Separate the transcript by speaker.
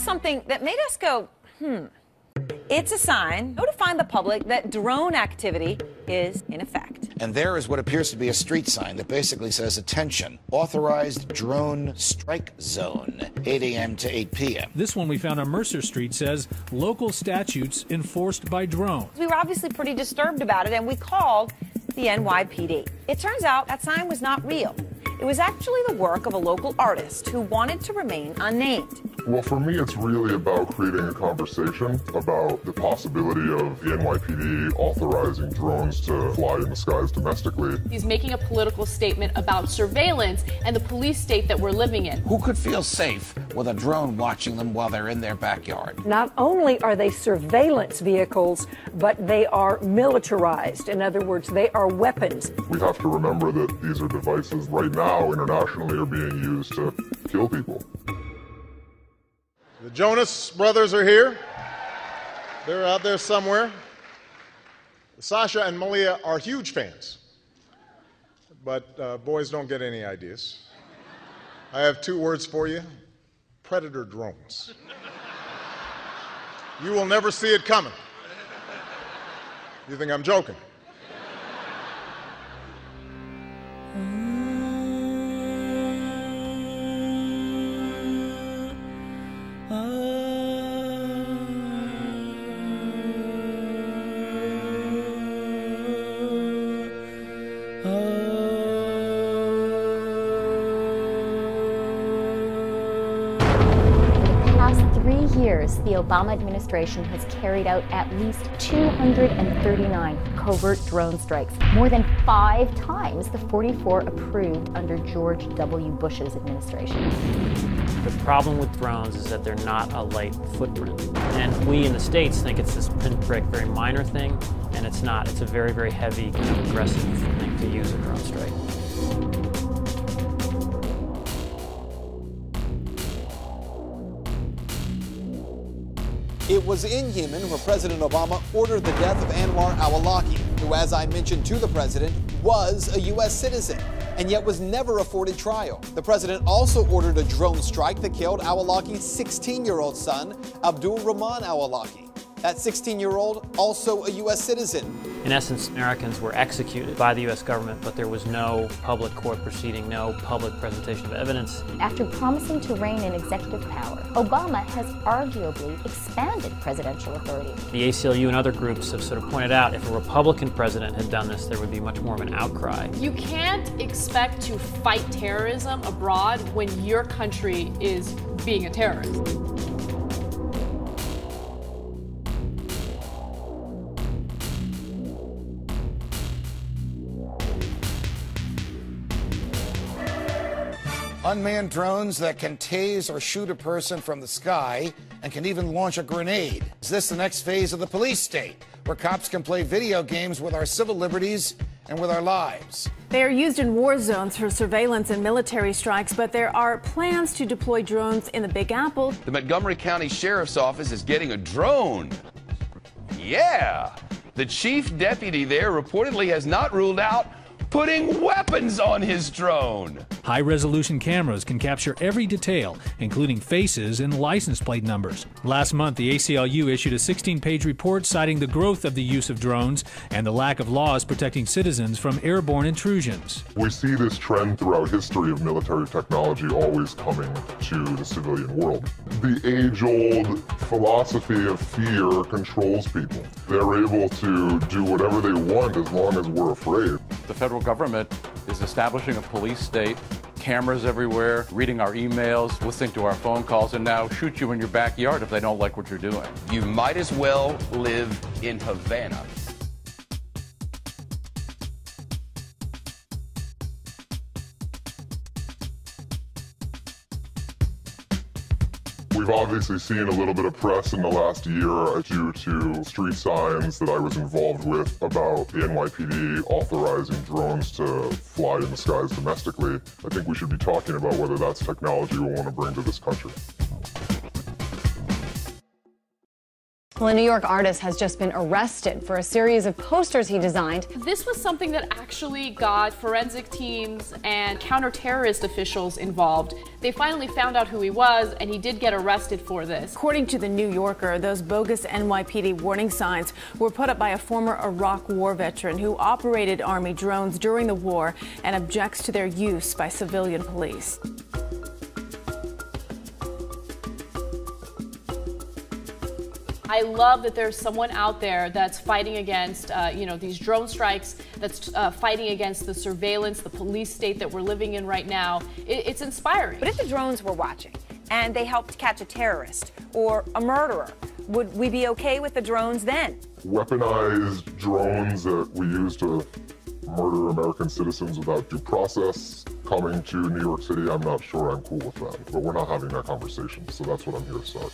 Speaker 1: something that made us go, It's a sign notifying the public that drone activity is in effect.
Speaker 2: And there is what appears to be a street sign that basically says, attention, authorized drone strike zone, 8 a.m. to 8 p.m.
Speaker 3: This one we found on Mercer Street says local statutes enforced by drones.
Speaker 1: We were obviously pretty disturbed about it, and we called the NYPD. It turns out that sign was not real. It was actually the work of a local artist who wanted to remain unnamed.
Speaker 4: Well, for me, it's really about creating a conversation about the possibility of the NYPD authorizing drones to fly in the skies domestically.
Speaker 5: He's making a political statement about surveillance and the police state that we're living in.
Speaker 2: Who could feel safe with a drone watching them while they're in their backyard?
Speaker 6: Not only are they surveillance vehicles, but they are militarized. In other words, they are weapons.
Speaker 4: We have to remember that these are devices right now internationally are being used to kill people.
Speaker 7: The Jonas brothers are here. They're out there somewhere. Sasha and Malia are huge fans, but boys don't get any ideas. I have 2 words for you: predator drones. You will never see it coming. You think I'm joking?
Speaker 8: The Obama administration has carried out at least 239 covert drone strikes, more than 5 times the 44 approved under George W. Bush's administration.
Speaker 9: The problem with drones is that they're not a light footprint. And we in the States think it's this pinprick, very minor thing, and it's not. It's a very, very heavy, kind of aggressive thing to use a drone strike.
Speaker 10: It was in Yemen where President Obama ordered the death of Anwar al-Awlaki, who, as I mentioned to the president, was a U.S. citizen and yet was never afforded trial. The president also ordered a drone strike that killed al-Awlaki's 16-year-old son, Abdul Rahman al-Awlaki. That 16-year-old, also a U.S. citizen.
Speaker 9: In essence, Americans were executed by the U.S. government, but there was no public court proceeding, no public presentation of evidence.
Speaker 8: After promising to rein in executive power, Obama has arguably expanded presidential authority.
Speaker 9: The ACLU and other groups have sort of pointed out if a Republican president had done this, there would be much more of an outcry.
Speaker 5: You can't expect to fight terrorism abroad when your country is being a terrorist.
Speaker 2: Unmanned drones that can tase or shoot a person from the sky and can even launch a grenade. Is this the next phase of the police state, where cops can play video games with our civil liberties and with our lives?
Speaker 11: They are used in war zones for surveillance and military strikes, but there are plans to deploy drones in the Big Apple.
Speaker 12: The Montgomery County Sheriff's Office is getting a drone. Yeah! The chief deputy there reportedly has not ruled out putting weapons on his drone.
Speaker 3: High-resolution cameras can capture every detail, including faces and license plate numbers. Last month, the ACLU issued a 16-page report citing the growth of the use of drones and the lack of laws protecting citizens from airborne intrusions.
Speaker 4: We see this trend throughout history of military technology always coming to the civilian world. The age-old philosophy of fear controls people. They're able to do whatever they want as long as we're afraid.
Speaker 13: The federal government is establishing a police state, cameras everywhere, reading our emails, listening to our phone calls, and now shoot you in your backyard if they don't like what you're doing.
Speaker 12: You might as well live in Havana.
Speaker 4: We've obviously seen a little bit of press in the last year due to street signs that I was involved with about the NYPD authorizing drones to fly in the skies domestically. I think we should be talking about whether that's technology we want to bring to this country.
Speaker 14: Well, a New York artist has just been arrested for a series of posters he designed.
Speaker 5: This was something that actually got forensic teams and counterterrorist officials involved. They finally found out who he was, and he did get arrested for this.
Speaker 11: According to the New Yorker, those bogus NYPD warning signs were put up by a former Iraq war veteran who operated Army drones during the war and objects to their use by civilian police.
Speaker 5: I love that there's someone out there that's fighting against, these drone strikes, that's fighting against the surveillance, the police state that we're living in right now. It's inspiring.
Speaker 1: But if the drones were watching and they helped catch a terrorist or a murderer, would we be okay with the drones then?
Speaker 4: Weaponized drones that we use to murder American citizens without due process coming to New York City, I'm not sure I'm cool with that. But we're not having that conversation, so that's what I'm here to start.